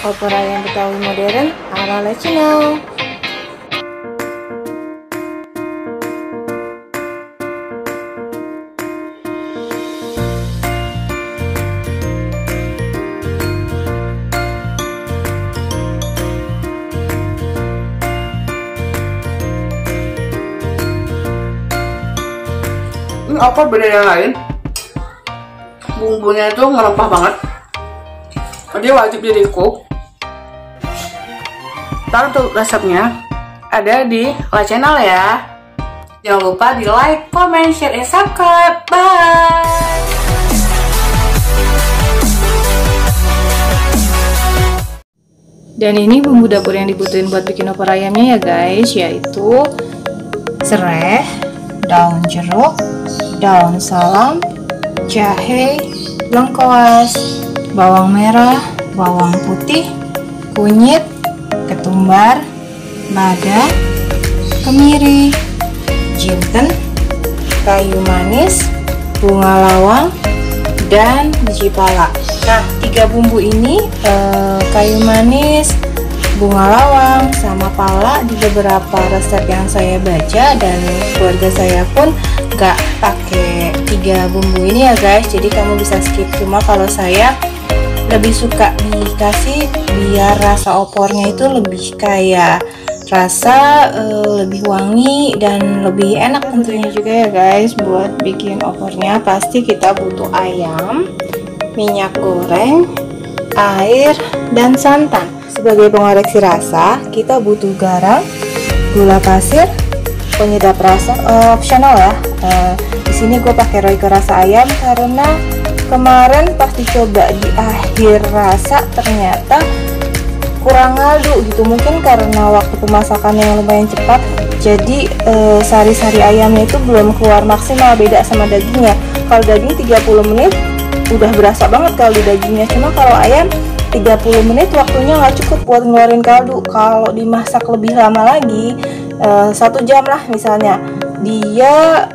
opor ayam Betawi modern ala Cina. Opor beda yang lain, bumbunya itu ngerempah banget, jadi wajib di cook. Ntar untuk resepnya ada di channel ya. Jangan lupa di like, comment, share, and subscribe. Bye. Dan ini bumbu dapur yang dibutuhin buat bikin opor ayamnya ya guys, yaitu serai, daun jeruk, daun salam, jahe, lengkuas, bawang merah, bawang putih, kunyit, ketumbar, lada, kemiri, jinten, kayu manis, bunga lawang, dan biji pala. Nah, 3 bumbu ini, kayu manis, bunga lawang, sama pala, di beberapa resep yang saya baca dan keluarga saya pun gak pakai 3 bumbu ini ya guys, jadi kamu bisa skip. Cuma kalau saya lebih suka dikasih biar rasa opornya itu lebih kayak rasa lebih wangi dan lebih enak tentunya juga ya guys. Buat bikin opornya pasti kita butuh ayam, minyak goreng, air, dan santan. Sebagai pengoreksi rasa kita butuh garam, gula pasir, penyedap rasa opsional ya. Di sini gue pakai Royco rasa ayam karena kemarin pas dicoba di akhir rasa ternyata kurang ngaldu gitu, mungkin karena waktu pemasakan yang lumayan cepat, jadi sari-sari ayamnya itu belum keluar maksimal, beda sama dagingnya. Kalau daging 30 menit udah berasa banget kaldu dagingnya, cuma kalau ayam 30 menit waktunya nggak cukup buat ngeluarin kaldu. Kalau dimasak lebih lama lagi, 1 jam lah misalnya, dia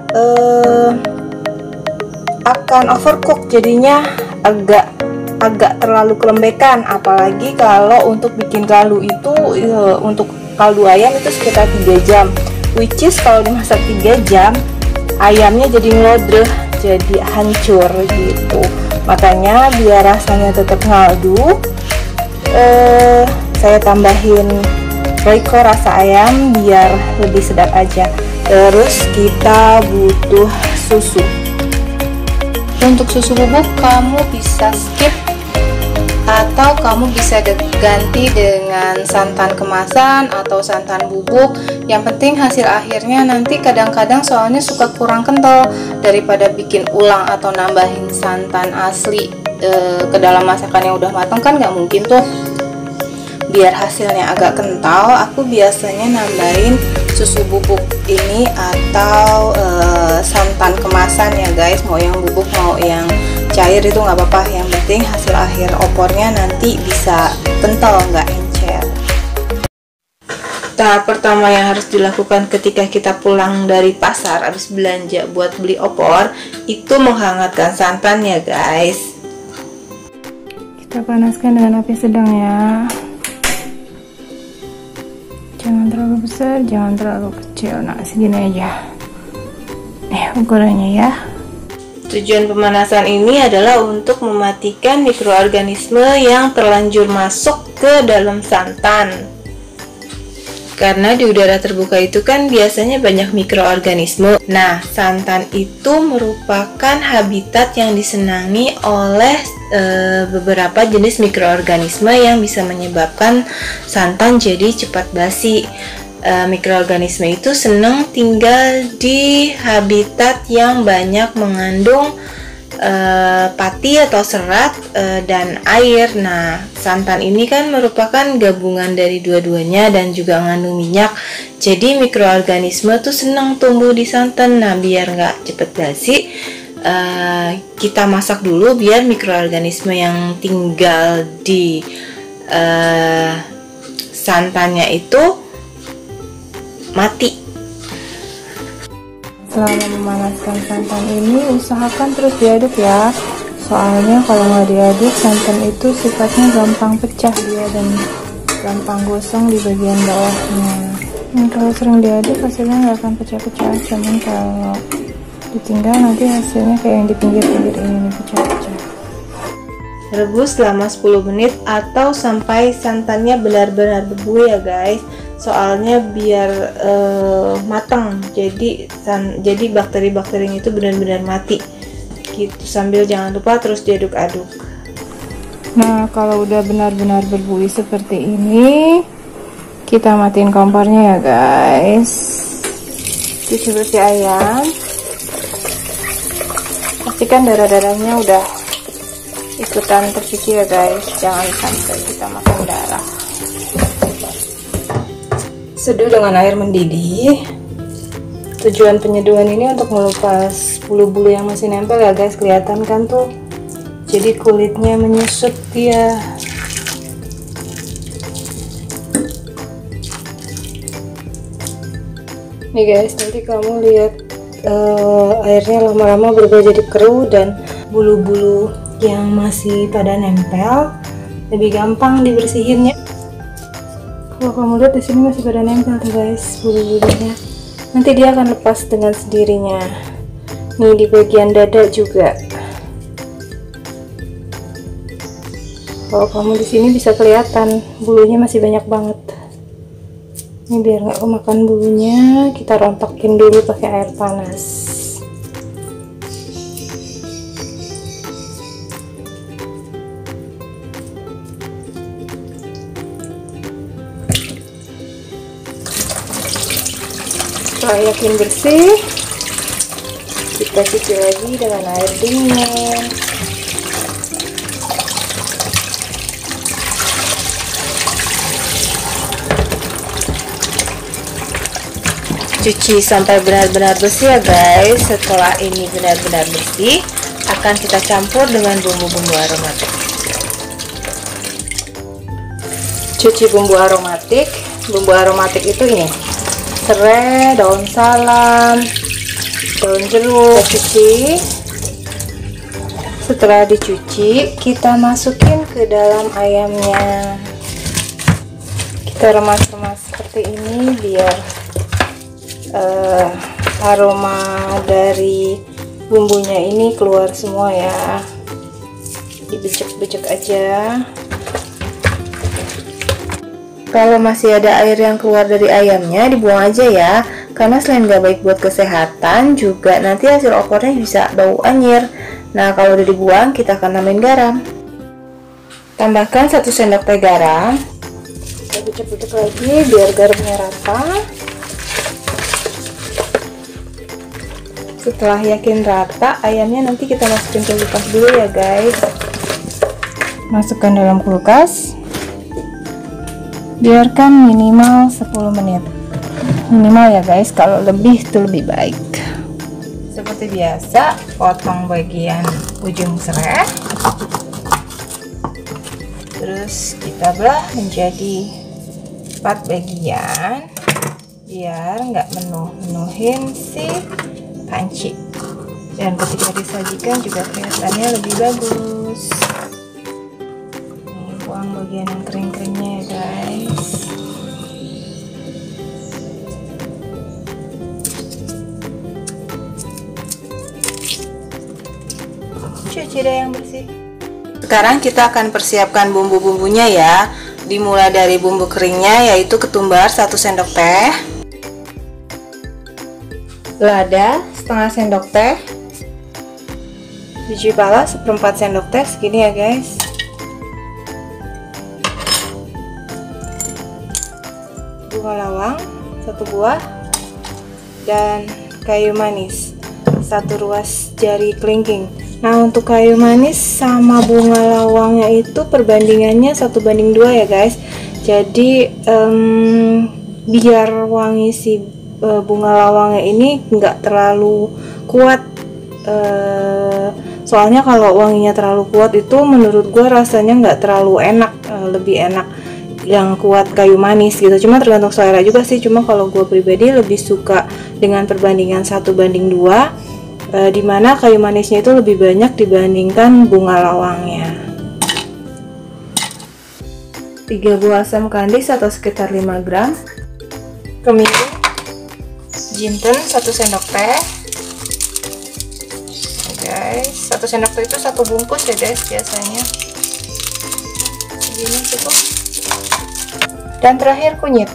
akan overcook, jadinya agak terlalu kelembekan. Apalagi kalau untuk bikin kaldu itu, untuk kaldu ayam itu sekitar 3 jam, which is kalau dimasak 3 jam ayamnya jadi ngelodreh, jadi hancur gitu. Makanya biar rasanya tetap ngaldu, saya tambahin Royco rasa ayam biar lebih sedap aja. Terus kita butuh susu. Untuk susu bubuk kamu bisa skip atau kamu bisa ganti dengan santan kemasan atau santan bubuk. Yang penting hasil akhirnya nanti kadang-kadang soalnya suka kurang kental, daripada bikin ulang atau nambahin santan asli ke dalam masakan yang udah matang kan nggak mungkin tuh. Biar hasilnya agak kental, aku biasanya nambahin susu bubuk ini atau santan kemasan ya guys, mau yang bubuk mau yang cair itu nggak apa-apa, yang penting hasil akhir opornya nanti bisa kental, nggak encer. Tahap pertama yang harus dilakukan ketika kita pulang dari pasar habis belanja buat beli opor itu menghangatkan santan ya guys. Kita panaskan dengan api sedang ya, jangan terlalu besar, jangan terlalu kecil. Nah segini aja ukurannya ya. Tujuan pemanasan ini adalah untuk mematikan mikroorganisme yang terlanjur masuk ke dalam santan. Karena di udara terbuka itu kan biasanya banyak mikroorganisme. Nah, santan itu merupakan habitat yang disenangi oleh beberapa jenis mikroorganisme yang bisa menyebabkan santan jadi cepat basi. Mikroorganisme itu senang tinggal di habitat yang banyak mengandung pati atau serat dan air. Nah, santan ini kan merupakan gabungan dari dua-duanya dan juga mengandung minyak. Jadi mikroorganisme tuh senang tumbuh di santan. Nah, biar nggak cepet basi, kita masak dulu biar mikroorganisme yang tinggal di santannya itu mati. Selama memanaskan santan ini usahakan terus diaduk ya, Soalnya kalau nggak diaduk, santan itu sifatnya gampang pecah dia dan gampang gosong di bagian bawahnya. Kalau sering diaduk hasilnya nggak akan pecah-pecah, cuman kalau ditinggal nanti hasilnya kayak yang di pinggir-pinggir ini pecah-pecah. Rebus selama 10 menit atau sampai santannya benar-benar berbuih ya guys. Soalnya biar matang, jadi bakteri-bakterinya itu benar-benar mati gitu. Sambil jangan lupa terus diaduk-aduk. Nah, kalau udah benar-benar berbuih seperti ini, kita matiin kompornya ya guys. Cuci bersih ayam. Pastikan darah-darahnya udah ikutan tercuci ya guys, jangan sampai kita makan darah. Seduh dengan air mendidih. Tujuan penyeduhan ini untuk melepas bulu-bulu yang masih nempel ya guys, kelihatan kan tuh, jadi kulitnya menyusut dia. Nih guys, nanti kamu lihat airnya lama-lama berubah jadi keruh dan bulu-bulu yang masih pada nempel lebih gampang dibersihinnya. Kalau kamu lihat di sini masih pada nempel tuh guys bulu-bulunya. Nanti dia akan lepas dengan sendirinya. Nih di bagian dada juga. Kalau kamu di sini bisa kelihatan bulunya masih banyak banget. Ini biar nggak kemakan bulunya, kita rontokin dulu pakai air panas. Setelah yakin bersih, kita cuci lagi dengan air dingin. Cuci sampai benar-benar bersih ya guys. Setelah ini benar-benar bersih, akan kita campur dengan bumbu-bumbu aromatik. Cuci bumbu aromatik. Bumbu aromatik itu ini: serai, daun salam, daun jeruk. Kita cuci. Setelah dicuci, kita masukin ke dalam ayamnya. Kita remas-remas seperti ini biar aroma dari bumbunya ini keluar semua ya. Dibecek-becek aja. Kalau masih ada air yang keluar dari ayamnya, dibuang aja ya, karena selain gak baik buat kesehatan, juga nanti hasil opornya bisa bau anyir. Nah, kalau udah dibuang, kita akan tambahin garam. Tambahkan 1 sendok teh garam. Kita becek-becek lagi biar garamnya rata. Setelah yakin rata, ayamnya nanti kita masukin ke kulkas dulu ya guys. Masukkan dalam kulkas. Biarkan minimal 10 menit. Minimal ya guys, kalau lebih itu lebih baik. Seperti biasa, potong bagian ujung serai. Terus kita belah menjadi 4 bagian biar nggak menuhin si panci, dan ketika disajikan juga kelihatannya lebih bagus. Nih, buang bagian yang kering-keringnya ya guys. Cuci deh yang bersih. Sekarang kita akan persiapkan bumbu-bumbunya ya. Dimulai dari bumbu keringnya, yaitu ketumbar 1 sendok teh, lada setengah sendok teh, biji pala 1/4 sendok teh, segini ya guys. Bunga lawang 1 buah, dan kayu manis 1 ruas jari kelingking. Nah, untuk kayu manis sama bunga lawangnya itu perbandingannya 1:2 ya guys. Jadi biar wangi si bunga lawangnya ini nggak terlalu kuat. Soalnya kalau wanginya terlalu kuat itu menurut gue rasanya nggak terlalu enak. Lebih enak yang kuat kayu manis gitu. Cuma tergantung selera juga sih. Cuma kalau gue pribadi lebih suka dengan perbandingan 1:2. dimana kayu manisnya itu lebih banyak dibandingkan bunga lawangnya. 3 buah asam kandis atau sekitar 5 gram, kemiri, jinten 1 sendok teh. Guys, 1 sendok teh itu 1 bungkus ya guys, biasanya segini cukup. Dan terakhir kunyit.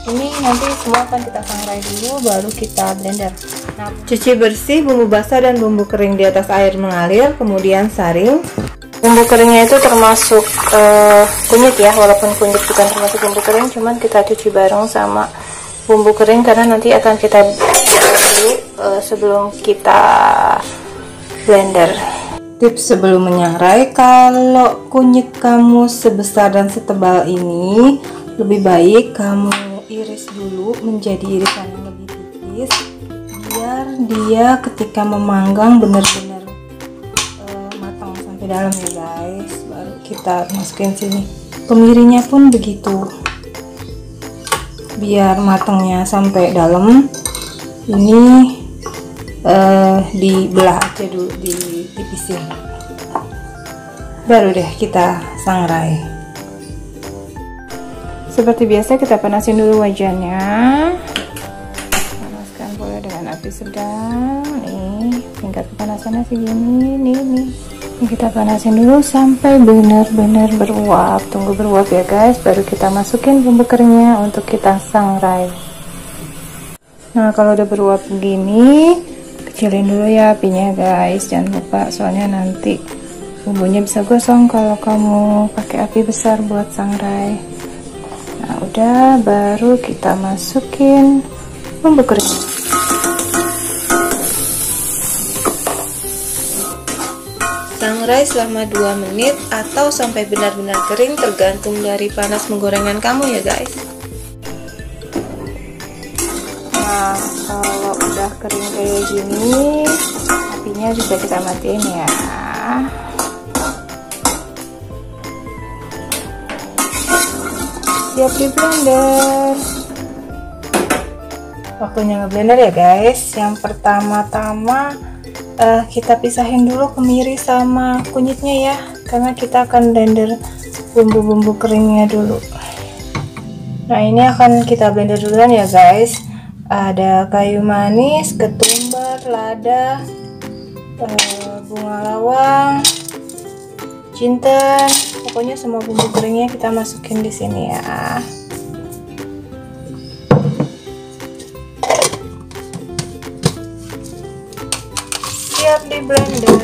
Ini nanti semua akan kita sangrai dulu, baru kita blender. Nah, cuci bersih bumbu basah dan bumbu kering di atas air mengalir, kemudian saring. Bumbu keringnya itu termasuk kunyit ya, walaupun kunyit bukan termasuk bumbu kering, cuman kita cuci bareng sama bumbu kering karena nanti akan kita blender dulu sebelum kita blender. Tips sebelum menyangrai, kalau kunyit kamu sebesar dan setebal ini, lebih baik kamu iris dulu menjadi irisan yang lebih tipis, biar dia ketika memanggang benar-benar matang sampai dalam ya guys. Baru kita masukin sini. Kemirinya pun begitu, biar matangnya sampai dalam. Ini dibelah aja dulu, ditipisin, baru deh kita sangrai. Seperti biasa kita panasin dulu wajannya. Panaskan boleh dengan api sedang. Nih, tingkat kepanasannya segini. Nih. Kita panasin dulu sampai benar-benar beruap. Tunggu beruap ya guys, baru kita masukin bumbu keringnya untuk kita sangrai. Nah, kalau udah beruap begini, kecilin dulu ya apinya guys. Jangan lupa, soalnya nanti bumbunya bisa gosong kalau kamu pakai api besar buat sangrai. Nah udah, baru kita masukin bumbu kering. Sangrai selama 2 menit atau sampai benar-benar kering, tergantung dari panas penggorengan kamu ya guys. Nah kalau udah kering kayak gini, apinya bisa kita matiin ya. Siap di blender. Waktunya ngeblender ya guys. Yang pertama-tama kita pisahin dulu kemiri sama kunyitnya ya, karena kita akan blender bumbu-bumbu keringnya dulu. Nah ini akan kita blender duluan ya guys. Ada kayu manis, ketumbar, lada, bunga lawang, jinten, pokoknya semua bumbu keringnya kita masukin di sini ya. Siap di blender.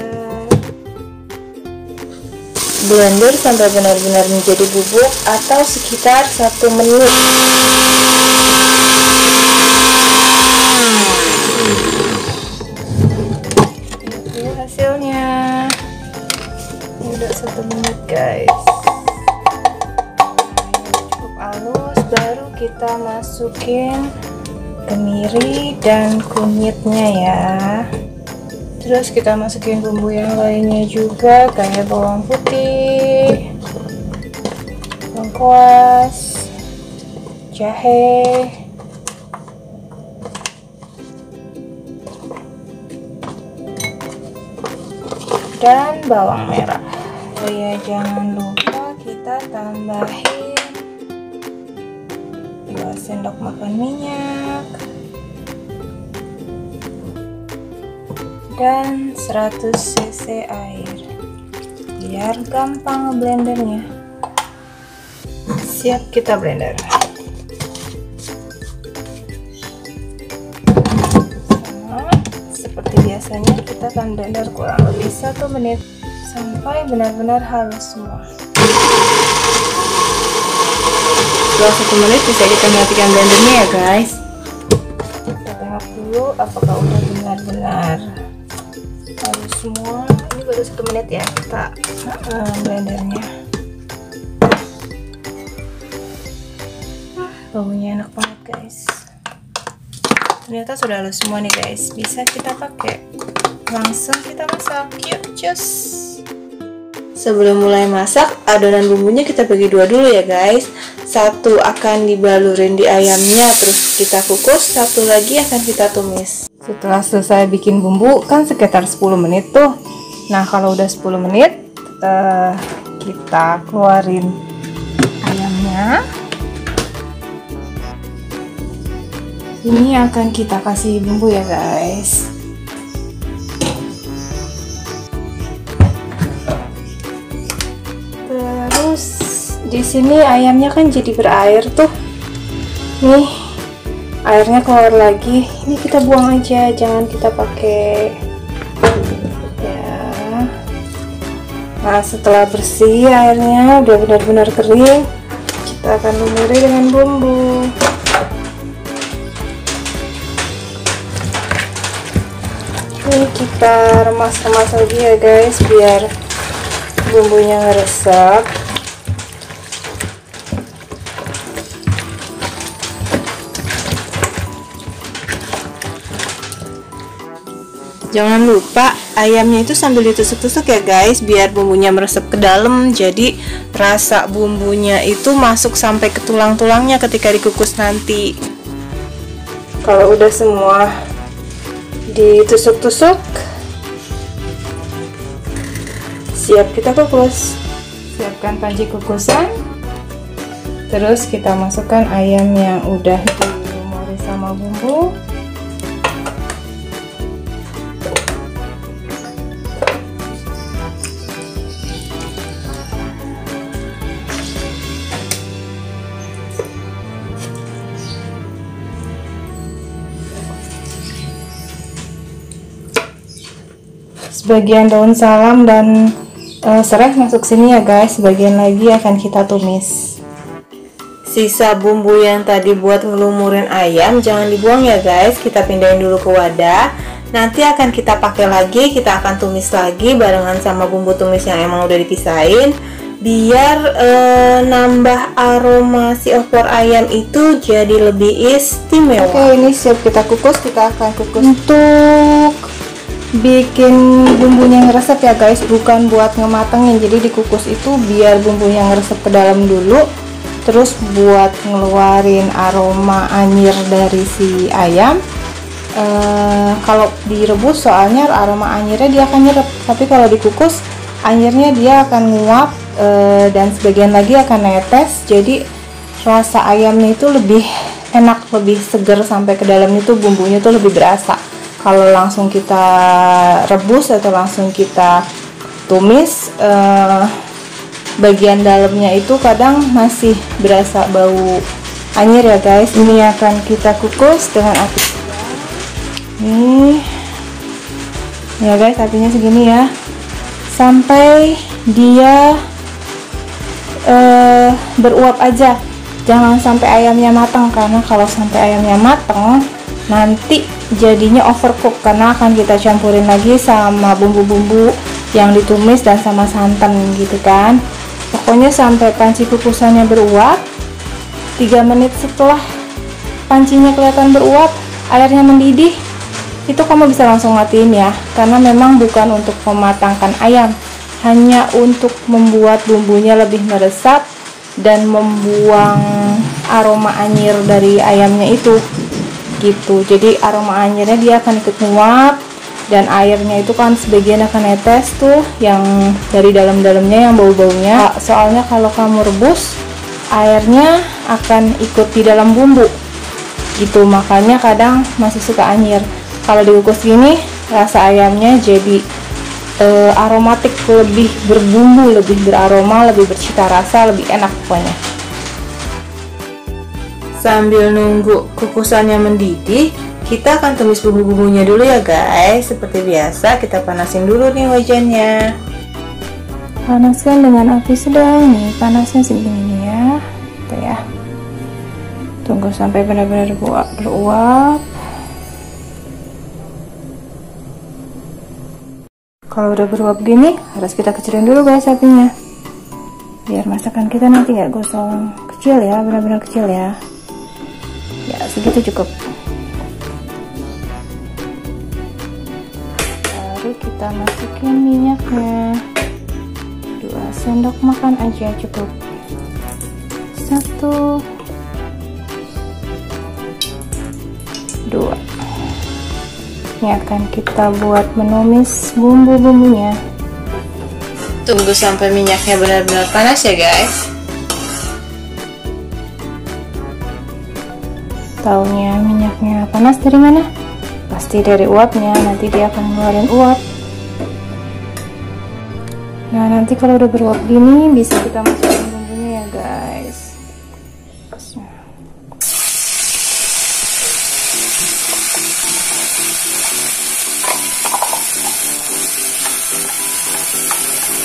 Blender sampai benar-benar menjadi bubuk atau sekitar 1 menit. Ini hasilnya. Udah 1 menit guys. Cukup halus, baru kita masukin kemiri dan kunyitnya ya. Terus kita masukin bumbu yang lainnya juga, kayak bawang putih, lengkuas, jahe, dan bawang merah. Oh ya, jangan lupa kita tambahin 2 sendok makan minyak dan 100 cc air biar gampang ngeblendernya. Siap kita blender. Sama seperti biasanya kita akan blender kurang lebih 1 menit sampai benar-benar halus semua. Setelah 1 menit bisa kita matikan blendernya ya guys. Kita tengok dulu apakah udah benar-benar halus semua. Ini baru 1 menit ya kita blendernya. Baunya enak banget guys. Ternyata sudah halus semua nih guys. Bisa kita pakai. Langsung kita masak. Yuk cus. Sebelum mulai masak, adonan bumbunya kita bagi 2 dulu ya guys. Satu akan dibalurin di ayamnya, terus kita kukus, satu lagi akan kita tumis. Setelah selesai bikin bumbu kan sekitar 10 menit tuh. Nah kalau udah 10 menit kita keluarin ayamnya. Ini akan kita kasih bumbu ya guys. Terus di sini ayamnya kan jadi berair tuh. Nih, airnya keluar lagi. Ini kita buang aja, jangan kita pakai. Ya. Nah, setelah bersih airnya udah benar-benar kering, kita akan lumuri dengan bumbu. Ini kita remas-remas lagi ya guys, biar bumbunya ngeresap. Jangan lupa ayamnya itu sambil ditusuk-tusuk ya guys, biar bumbunya meresap ke dalam. Jadi rasa bumbunya itu masuk sampai ke tulang-tulangnya ketika dikukus nanti. Kalau udah semua ditusuk-tusuk, siap kita kukus. Siapkan panci kukusan, terus kita masukkan ayam yang udah dilumuri sama bumbu. Sebagian daun salam dan serai masuk sini ya guys. Sebagian lagi akan kita tumis. Sisa bumbu yang tadi buat ngelumurin ayam jangan dibuang ya guys. Kita pindahin dulu ke wadah. Nanti akan kita pakai lagi. Kita akan tumis lagi barengan sama bumbu tumis yang emang udah dipisahin, biar nambah aroma si opor ayam itu jadi lebih istimewa. Oke, ini siap kita kukus. Kita akan kukus untuk bikin bumbunya ngeresep ya guys, bukan buat ngematengin. Jadi dikukus itu biar bumbunya ngeresep ke dalam dulu, terus buat ngeluarin aroma anyir dari si ayam. Kalau direbus soalnya aroma anyirnya dia akan nyerap, tapi kalau dikukus anyirnya dia akan nguap dan sebagian lagi akan netes. Jadi rasa ayamnya itu lebih enak, lebih seger, sampai ke dalamnya tuh bumbunya tuh lebih berasa. Kalau langsung kita rebus atau langsung kita tumis, bagian dalamnya itu kadang masih berasa bau anyir ya guys. Ini akan kita kukus dengan api sedang. Nih ya guys, apinya segini ya, sampai dia beruap aja. Jangan sampai ayamnya matang, karena kalau sampai ayamnya matang nanti jadinya overcook, karena akan kita campurin lagi sama bumbu-bumbu yang ditumis dan sama santan gitu kan. Pokoknya sampai panci kukusannya beruap. 3 menit setelah pancinya kelihatan beruap, airnya mendidih, itu kamu bisa langsung matiin ya, karena memang bukan untuk mematangkan ayam, hanya untuk membuat bumbunya lebih meresap dan membuang aroma anyir dari ayamnya itu gitu. Jadi aroma anyirnya dia akan ikut nguap, dan airnya itu kan sebagian akan netes tuh yang dari dalam-dalamnya yang bau-baunya. Soalnya kalau kamu rebus, airnya akan ikut di dalam bumbu gitu, makanya kadang masih suka anyir. Kalau dikukus gini, rasa ayamnya jadi aromatik, lebih berbumbu, lebih beraroma, lebih bercita rasa, lebih enak pokoknya. Sambil nunggu kukusannya mendidih, kita akan tumis bumbu-bumbunya dulu ya guys. Seperti biasa, kita panasin dulu nih wajannya. Panaskan dengan api sedang nih, panasnya segini ya. Tuh ya. Tunggu sampai benar-benar beruap. Kalau udah beruap gini, harus kita kecilin dulu guys apinya, biar masakan kita nanti nggak gosong. Kecil ya, benar-benar kecil ya. Ya segitu cukup. Baru kita masukin minyaknya, 2 sendok makan aja cukup. 1, 2. Ini akan kita buat menumis bumbu-bumbunya. Tunggu sampai minyaknya benar-benar panas ya guys. Taunya minyaknya panas dari mana? Pasti dari uapnya, nanti dia akan ngeluarin uap. Nah, nanti kalau udah beruap gini bisa kita masukin bumbunya ya guys.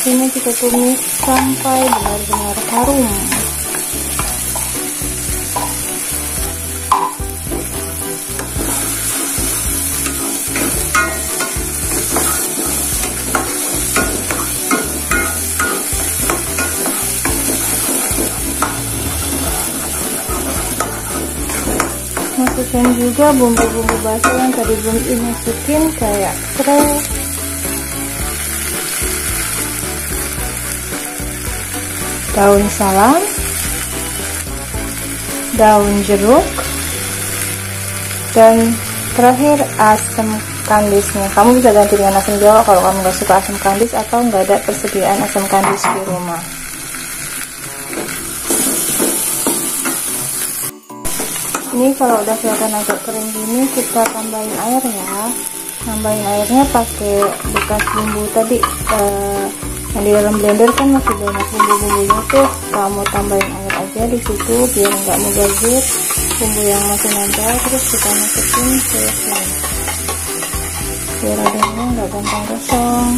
Ini kita tumis sampai benar-benar harum. Masukkan juga bumbu-bumbu basah yang tadi belum dimasukin, kayak serai, daun salam, daun jeruk, dan terakhir asam kandisnya. Kamu bisa ganti dengan asam jawa kalau kamu nggak suka asam kandis atau nggak ada persediaan asam kandis di rumah. Ini kalau udah kelihatan agak kering gini, kita tambahin air ya. Tambahin airnya pakai bekas bumbu tadi, yang di dalam blender kan masih banyak bumbu-bumbunya tuh. Kamu tambahin air aja di situ biar nggak mubazir bumbu yang masih nempel. Terus kita masukin ke sini biar adonannya nggak gampang gosong.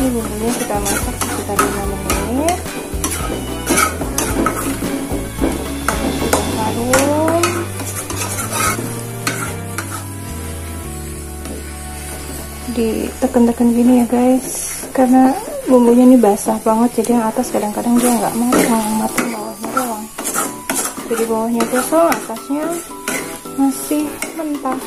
Ini bumbunya kita masak sekitar 5 menit. Sudah harum. Ditekan-tekan gini ya guys, karena bumbunya ini basah banget, jadi yang atas kadang-kadang dia nggak matang, yang matang bawahnya doang. Jadi bawahnya gosong, atasnya masih mentah.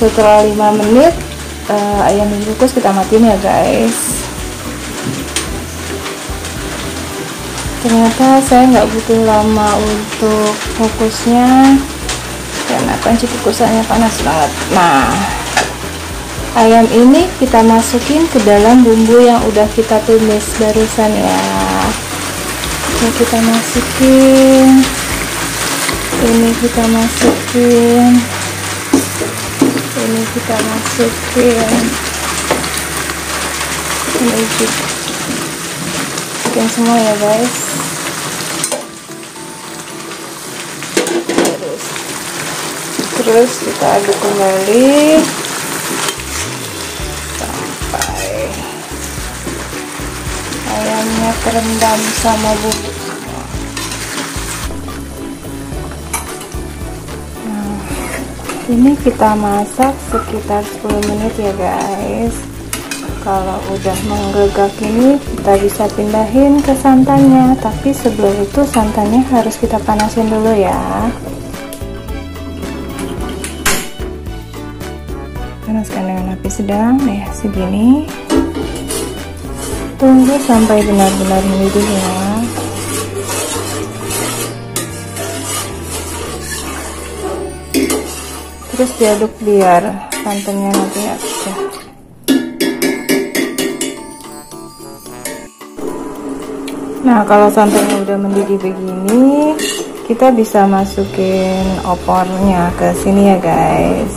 Setelah 5 menit ayam dikukus, kita matiin ya guys. Ternyata saya nggak butuh lama untuk kukusnya karena panci kukusannya panas banget. Nah, ayam ini kita masukin ke dalam bumbu yang udah kita tumis barusan ya. Ini kita masukin, ini kita masukin, ini kita masukin, ini juga masukin semua ya guys. Terus kita aduk kembali sampai ayamnya terendam sama bumbu semua. Nah, ini kita masak sekitar 10 menit ya guys. Kalau udah menggegak ini kita bisa pindahin ke santannya, tapi sebelum itu santannya harus kita panasin dulu ya. Panaskan dengan api sedang ya, segini. Tunggu sampai benar-benar mendidih ya. Terus diaduk biar santannya nanti ya pecah. Nah, kalau santannya udah mendidih begini, kita bisa masukin opornya ke sini ya guys.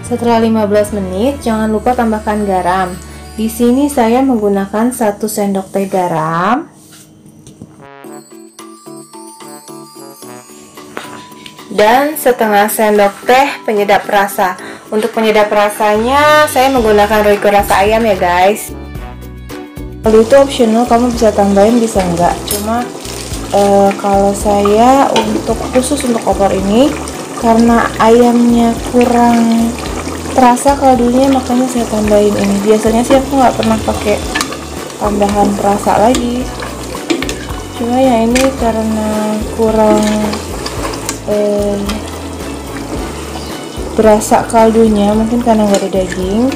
Setelah 15 menit, jangan lupa tambahkan garam. Di sini saya menggunakan 1 sendok teh garam. Dan setengah sendok teh penyedap rasa. Untuk penyedap rasanya saya menggunakan Royco rasa ayam ya guys. Kalau itu optional, kamu bisa tambahin bisa enggak. Cuma kalau saya khusus untuk opor ini, karena ayamnya kurang terasa kaldunya, makanya saya tambahin ini. Biasanya sih aku nggak pernah pakai tambahan perasa lagi, cuma yang ini karena kurang berasa kaldunya, mungkin karena nggak ada daging.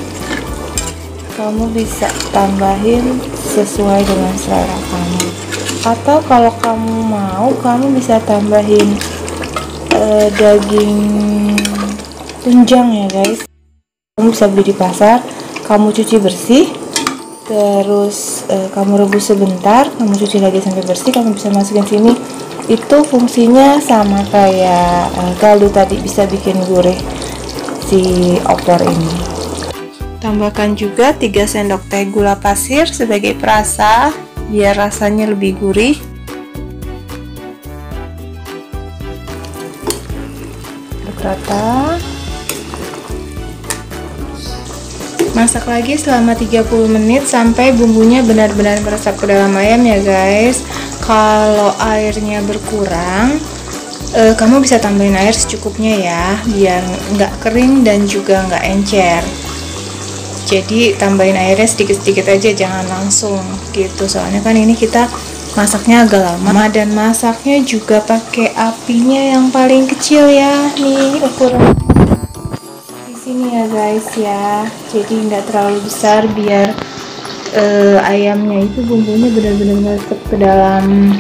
Kamu bisa tambahin sesuai dengan selera kamu, atau kalau kamu mau, kamu bisa tambahin daging tunjang ya guys. Kamu bisa beli di pasar, kamu cuci bersih, terus kamu rebus sebentar, kamu cuci lagi sampai bersih, kamu bisa masukin sini. Itu fungsinya sama kayak kaldu tadi, bisa bikin gurih si opor ini. Tambahkan juga 3 sendok teh gula pasir sebagai perasa biar rasanya lebih gurih. Aduk rata. Masak lagi selama 30 menit sampai bumbunya benar-benar meresap ke dalam ayam ya guys. Kalau airnya berkurang, kamu bisa tambahin air secukupnya ya, biar nggak kering dan juga nggak encer. Jadi tambahin airnya sedikit-sedikit aja, jangan langsung gitu, soalnya kan ini kita masaknya agak lama, dan masaknya juga pakai apinya yang paling kecil ya. Nih ukuran ini ya guys ya, jadi nggak terlalu besar biar ayamnya itu bumbunya benar-benar masuk ke dalam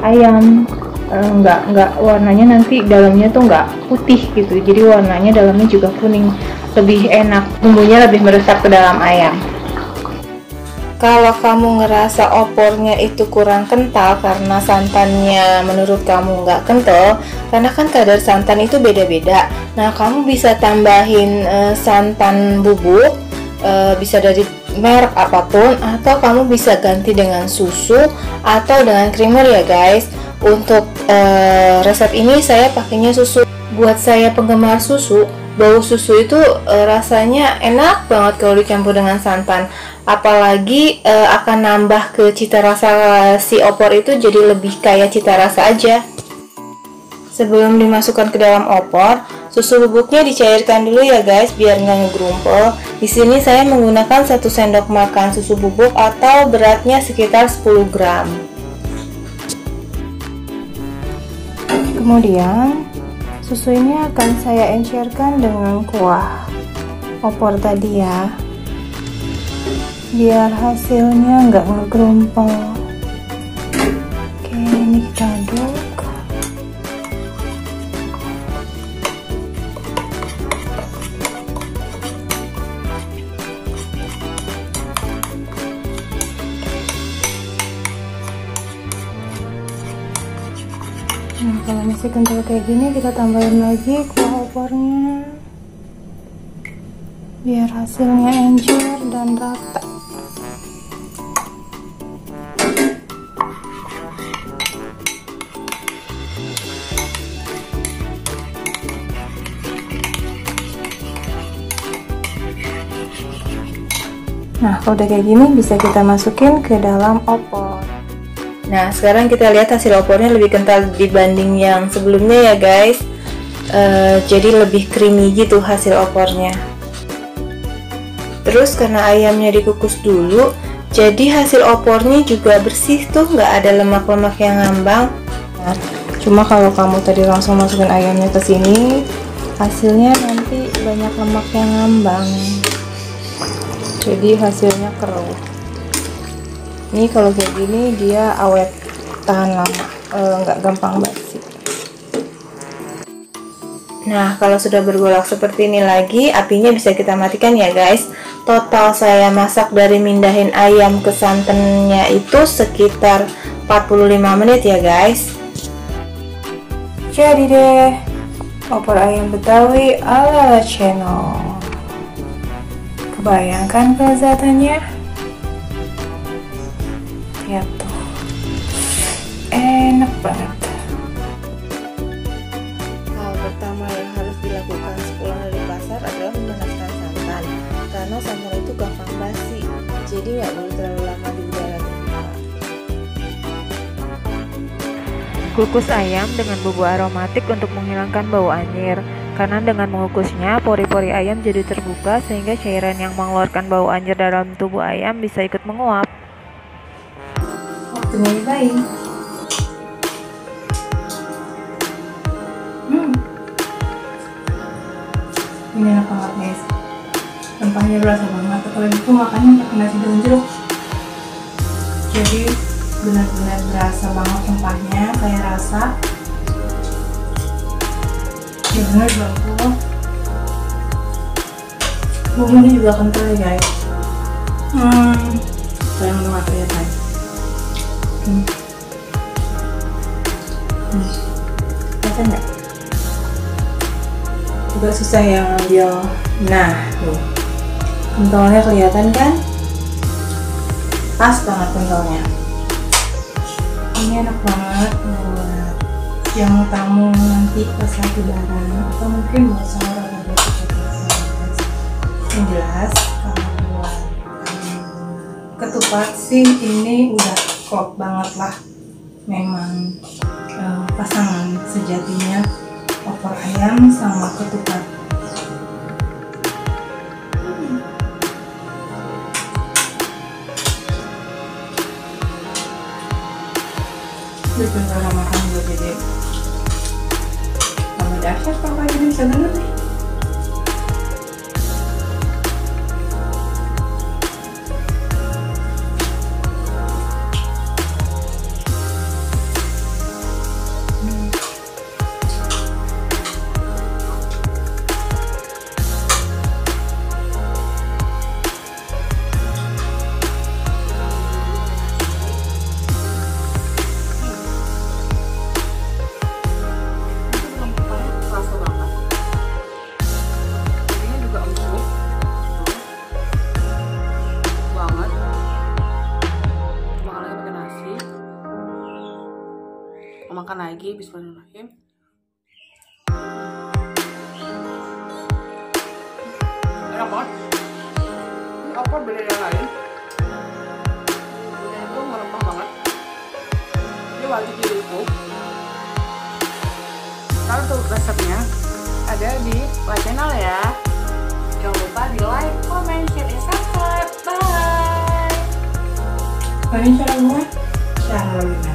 ayam. Nggak warnanya nanti dalamnya tuh nggak putih gitu, jadi warnanya dalamnya juga kuning, lebih enak, bumbunya lebih meresap ke dalam ayam. Kalau kamu ngerasa opornya itu kurang kental karena santannya menurut kamu nggak kental, karena kan kadar santan itu beda-beda. Nah, kamu bisa tambahin santan bubuk, bisa dari merek apapun, atau kamu bisa ganti dengan susu atau dengan creamer ya guys. Untuk resep ini saya pakainya susu. Buat saya penggemar susu, bau susu itu rasanya enak banget kalau dicampur dengan santan. Apalagi akan nambah ke cita rasa si opor itu, jadi lebih kayak cita rasa aja. Sebelum dimasukkan ke dalam opor, susu bubuknya dicairkan dulu ya guys, biar nggak ngegerumpel. Di sini saya menggunakan 1 sendok makan susu bubuk atau beratnya sekitar 10 gram. Kemudian susu ini akan saya encerkan dengan kuah opor tadi ya, biar hasilnya nggak ngegerumpel. Oke, ini kita aduk. Nah, kalau masih kental kayak gini, kita tambahin lagi kuah opornya biar hasilnya encer dan rata. Nah, kalau udah kayak gini, bisa kita masukin ke dalam opor. Nah, sekarang kita lihat hasil opornya lebih kental dibanding yang sebelumnya ya guys. Jadi lebih creamy gitu hasil opornya. Terus karena ayamnya dikukus dulu, jadi hasil opornya juga bersih tuh, nggak ada lemak-lemak yang ngambang. Nah, cuma kalau kamu tadi langsung masukin ayamnya ke sini, hasilnya nanti banyak lemak yang ngambang. Jadi hasilnya keruh. Ini kalau kayak gini dia awet, tahan lama, nggak gampang basi. Nah, kalau sudah bergolak seperti ini lagi, apinya bisa kita matikan ya guys. Total saya masak dari mindahin ayam ke santannya itu sekitar 45 menit ya guys. Jadi deh, opor ayam Betawi ala channel. Bayangkan kelezatannya. Ya tuh, enak banget. Hal pertama yang harus dilakukan sepulang dari pasar adalah memanaskan santan, karena santan itu gampang basi, jadi nggak boleh terlalu lama di udara terbuka. Kukus ayam dengan bumbu aromatik untuk menghilangkan bau anyir. Karena dengan mengukusnya, pori-pori ayam jadi terbuka sehingga cairan yang mengeluarkan bau anyir dalam tubuh ayam bisa ikut menguap. Waktunya nyobain. Ini enak banget guys. Rempahnya berasa banget. Apalagi itu makannya pakai nasi daun jeruk. Jadi benar-benar berasa banget rempahnya, kayak rasa. Ya bener banget. Bumbunya juga kental ya guys. Sayang banget kelihatan. Kelihatan nggak? Juga susah yang ngambil. Nah tuh, kentalnya kelihatan kan? Pas banget kentalnya. Ini enak banget buat yang tamu nanti pas lagi lebaran, atau mungkin buat sahur atau buat buka puasa. Yang jelas kalau buat ketupat sih ini udah klop banget lah. Memang pasangan sejatinya opor ayam sama ketupat. Bikin cara makan juga jadi tambah dahsyat kalau kayak gini, bisa bener nih. Makan lagi, bismillahirrahmanirrahim. Enak banget. Ini opor beda yang lain. Ini itu merempah banget. Ini wajib diriku. Kalau untuk resepnya ada di channel ya. Jangan lupa di like, comment, share, dan subscribe. Bye. Ini cara gue, cara lebih